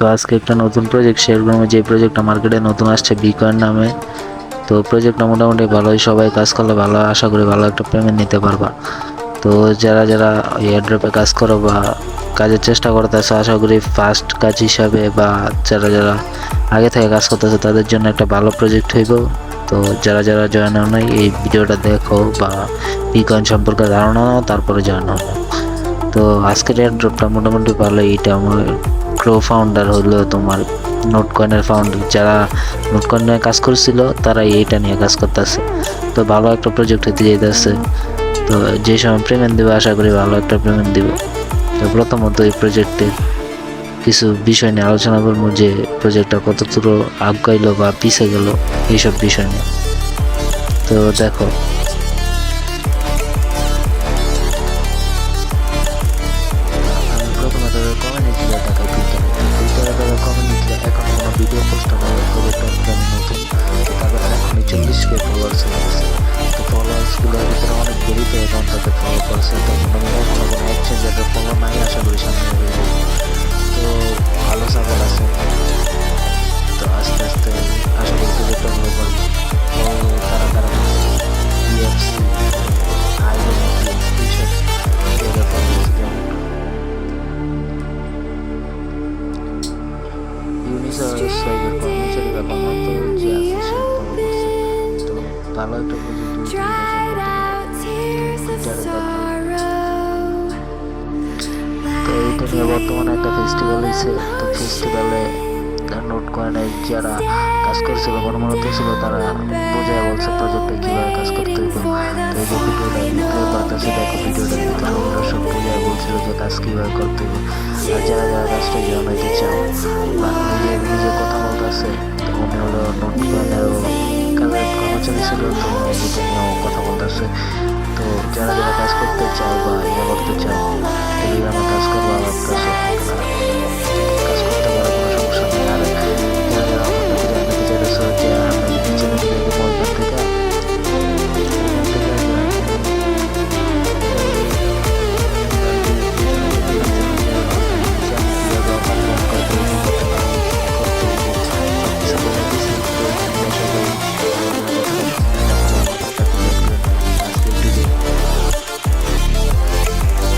তো আজকে একটা নতুন প্রজেক্ট শেয়ার করবো, যে প্রজেক্টটা মার্কেটে নতুন আসছে বিকয়েন নামে। তো প্রজেক্টটা মোটামুটি ভালোই, সবাই কাজ করলে ভালো, আশা করি ভালো একটা পেমেন্ট নিতে পারবা। তো যারা যারা এয়ারড্রপে কাজ করো বা কাজের চেষ্টা করতেছো, আশা করি ফার্স্ট কাজ হিসাবে বা যারা যারা আগে থেকে কাজ করতেছে তাদের জন্য একটা ভালো প্রজেক্ট হইব। তো যারা যারা জয়েন হও নাই, এই ভিডিওটা দেখো বা বিকয়েন সম্পর্কে ধারণা নাও, তারপরে জয়েন হও। তো আজকের এয়ারড্রপটা মোটামুটি ভালো। এইটা আমার ক্রো ফাউন্ডার হলো তোমার নোটকয়েনের ফাউন্ডার, যারা নোটকয়েন নিয়ে কাজ করছিল তারা এইটা নিয়ে কাজ করতেছে। তো ভালো একটা প্রজেক্ট হতে যেতেছে। তো যে সময় পেমেন্ট দেবে আশা করি ভালো একটা পেমেন্ট দিব। তো প্রথমত এই প্রজেক্টের কিছু বিষয় নিয়ে আলোচনা করবো, যে প্রজেক্টটা কতদূর আগাইলো বা পিছিয়ে গেল, এইসব বিষয় নিয়ে। তো দেখো, প্রথমে তাদের কমিউনিটি দেখায় টুইটারে তাদের কমিউনিটি এখন কোনো ভিডিও পোস্ট হয়, প্রজেক্টটা আমি নতুন। তো তাদের এখনই 40K ফলোয়ার্স হয়ে গেছে। তো ফলোয়ার্সগুলোর ভিতরে অনেক দেরিতে অ্যাকাউন্ট তাদের ফলো করছে। তো কোনো এক্সচেঞ্জের ফলো নাই, আশা করি সামনে হয়ে যাবে। তো ভালো সাপোর্ট আছে। তো আস্তে আস্তে আশা করি প্রজেক্টটা ভালো করবে। তো তারা তারা ইএফসি এইসব ইউনিসাইডের কর্মচারী ব্যাপার মতো যে আছে সে ফলো করছে। তো ভালো একটা প্রজেক্ট তো এইটা নিয়ে বর্তমানে একটা ফেস্টিভ্যাল হয়েছে। তো ফেস্টিভ্যালে নোট কয়েনের যারা কাজ করছিল, কর্মরত ছিল, তারা বোঝায় বলছে প্রজেক্টে কীভাবে কাজ করতে হইব। তো এই যে ভিডিওটা প্লে করতেছে, দেখো ভিডিওটার ভিতরে ওরা সব বোঝায় বলছিল যে কাজ কীভাবে করতে হইব। আর যারা যারা কাজটা জানাইতে চাও বা নিজে কথা বলতেছে, তো উনি হলো নোট কয়েনেরও কাজের কর্মচারী ছিল। তো এটা নিয়েও কথা বলতেছে। তো যারা যারা